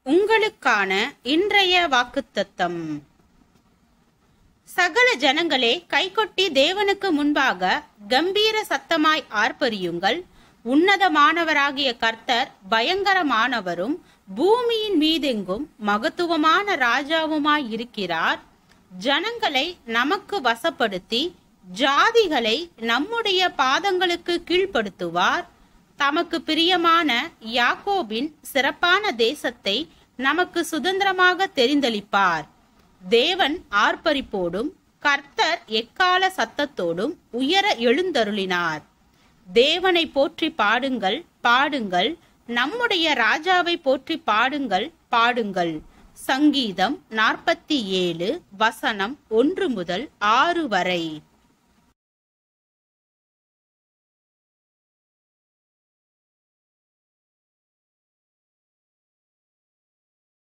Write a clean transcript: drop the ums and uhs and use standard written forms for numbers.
உங்களுக்கான இன்றைய வாக்குத்தத்தம். சகல ஜனங்களே கைகொட்டி தேவனுக்கு முன்பாக கம்பீர சத்தமாய் ஆர்ப்பரியுங்கள். உன்னதமானவராகிய கர்த்தர் பயங்கரமானவரும் பூமியின் மீதெங்கும் மகத்துவமான ராஜாவுமாய் இருக்கிறார். ஜனங்களை நமக்கு வசப்படுத்தி ஜாதிகளை நம்முடைய பாதங்களுக்கு கீழ்ப்படுத்துவார். தமக்கு பிரியமான யாக்கோபின் சிறப்பான தேசத்தை நமக்கு சுதந்திரமாக தெரிந்தளிப்பார். தேவன் ஆர்ப்பரிப்போடும் கர்த்தர் எக்கால சத்தத்தோடும் உயர எழுந்தருளினார். தேவனை போற்றி பாடுங்கள், பாடுங்கள். நம்முடைய ராஜாவை போற்றி பாடுங்கள், பாடுங்கள். சங்கீதம் 47 வசனம் 1 முதல் 6 வரை.